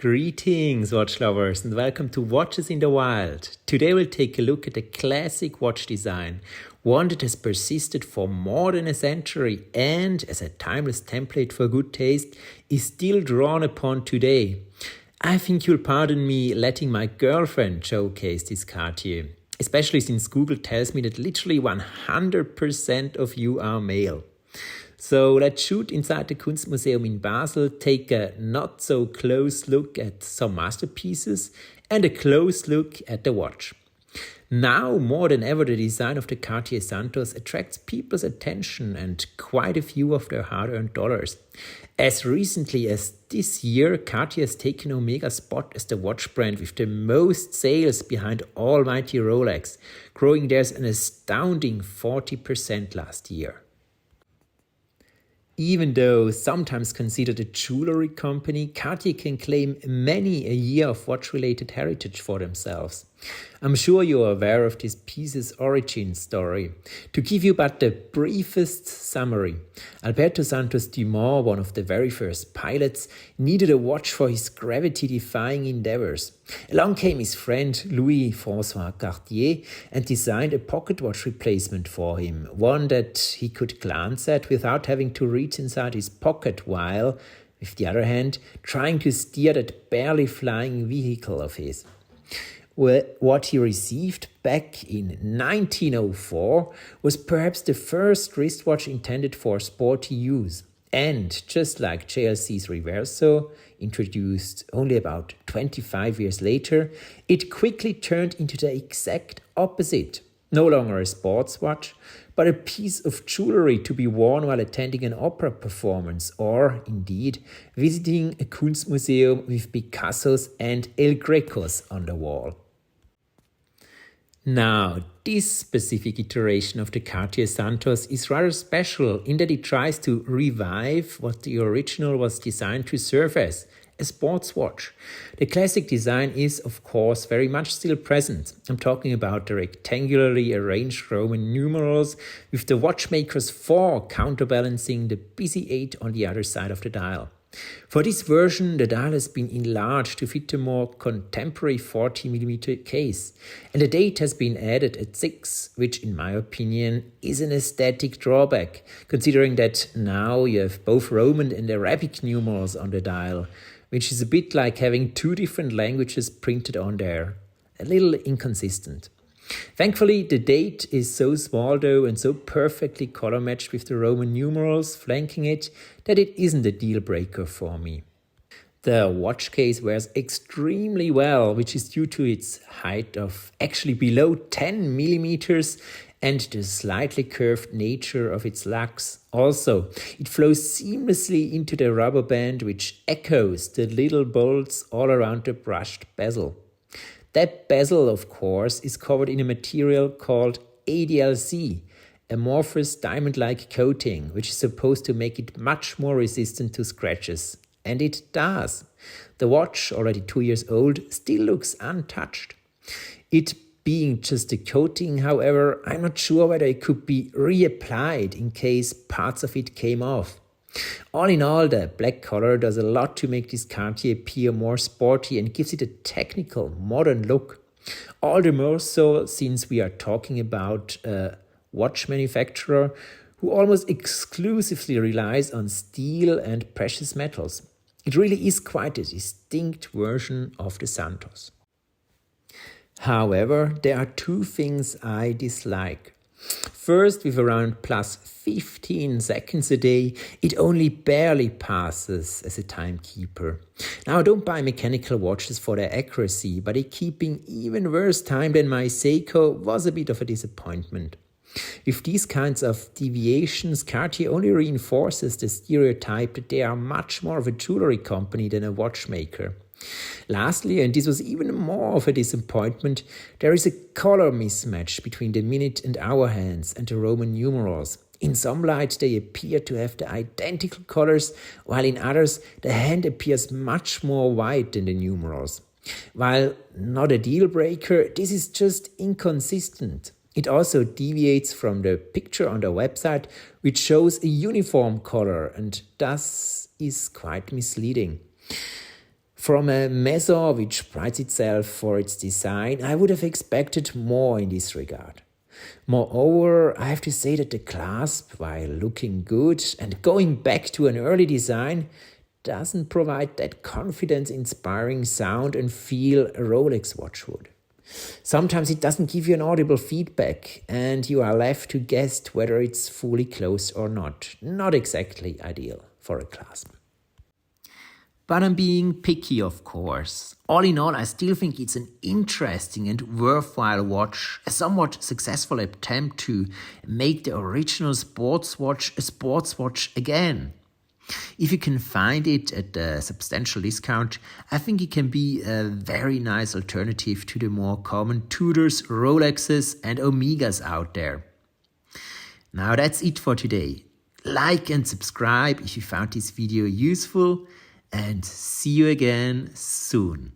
Greetings, watch lovers, and welcome to Watches in the Wild. Today we'll take a look at a classic watch design, one that has persisted for more than a century and, as a timeless template for good taste, is still drawn upon today. I think you'll pardon me letting my girlfriend showcase this Cartier, especially since Google tells me that literally 100% of you are male. So let's shoot inside the Kunstmuseum in Basel, take a not-so-close look at some masterpieces and a close look at the watch. Now, more than ever, the design of the Cartier Santos attracts people's attention and quite a few of their hard-earned dollars. As recently as this year, Cartier has taken Omega's spot as the watch brand with the most sales behind almighty Rolex, growing theirs an astounding 40% last year. Even though sometimes considered a jewelry company, Cartier can claim many a year of watch-related heritage for themselves. I'm sure you are aware of this piece's origin story. To give you but the briefest summary, Alberto Santos Dumont, one of the very first pilots, needed a watch for his gravity-defying endeavors. Along came his friend Louis-François Cartier and designed a pocket watch replacement for him, one that he could glance at without having to reach inside his pocket while, with the other hand, trying to steer that barely flying vehicle of his. What he received back in 1904 was perhaps the first wristwatch intended for sporty use. And just like JLC's Reverso, introduced only about 25 years later, it quickly turned into the exact opposite. No longer a sports watch, but a piece of jewelry to be worn while attending an opera performance or, indeed, visiting a Kunstmuseum with Picassos and El Grecos on the wall. Now, this specific iteration of the Cartier Santos is rather special in that it tries to revive what the original was designed to serve as, a sports watch. The classic design is, of course, very much still present. I'm talking about the rectangularly arranged Roman numerals with the watchmaker's 4 counterbalancing the busy 8 on the other side of the dial. For this version, the dial has been enlarged to fit the more contemporary 40mm case, and the date has been added at 6, which in my opinion is an aesthetic drawback, considering that now you have both Roman and Arabic numerals on the dial, which is a bit like having 2 different languages printed on there. A little inconsistent. Thankfully, the date is so small though and so perfectly color matched with the Roman numerals flanking it that it isn't a deal breaker for me. The watch case wears extremely well, which is due to its height of actually below 10 millimeters and the slightly curved nature of its lugs. Also, it flows seamlessly into the rubber band which echoes the little bolts all around the brushed bezel. That bezel, of course, is covered in a material called ADLC, amorphous diamond-like coating, which is supposed to make it much more resistant to scratches. And it does. The watch, already 2 years old, still looks untouched. It being just a coating, however, I'm not sure whether it could be reapplied in case parts of it came off. All in all, the black color does a lot to make this Cartier appear more sporty and gives it a technical, modern look. All the more so since we are talking about a watch manufacturer who almost exclusively relies on steel and precious metals. It really is quite a distinct version of the Santos. However, there are 2 things I dislike. First, with around plus 15 seconds a day, it only barely passes as a timekeeper. Now, I don't buy mechanical watches for their accuracy, but it keeping even worse time than my Seiko was a bit of a disappointment. With these kinds of deviations, Cartier only reinforces the stereotype that they are much more of a jewelry company than a watchmaker. Lastly, and this was even more of a disappointment, there is a color mismatch between the minute and hour hands and the Roman numerals. In some light, they appear to have the identical colors, while in others, the hand appears much more white than the numerals. While not a deal breaker, this is just inconsistent. It also deviates from the picture on the website, which shows a uniform color and thus is quite misleading. From a maison which prides itself for its design, I would have expected more in this regard. Moreover, I have to say that the clasp, while looking good and going back to an early design, doesn't provide that confidence-inspiring sound and feel a Rolex watch would. Sometimes it doesn't give you an audible feedback and you are left to guess whether it's fully closed or not. Not exactly ideal for a clasp. But I'm being picky, of course. All in all, I still think it's an interesting and worthwhile watch, a somewhat successful attempt to make the original sports watch a sports watch again. If you can find it at a substantial discount, I think it can be a very nice alternative to the more common Tudors, Rolexes and Omegas out there. Now that's it for today. Like and subscribe if you found this video useful, and see you again soon.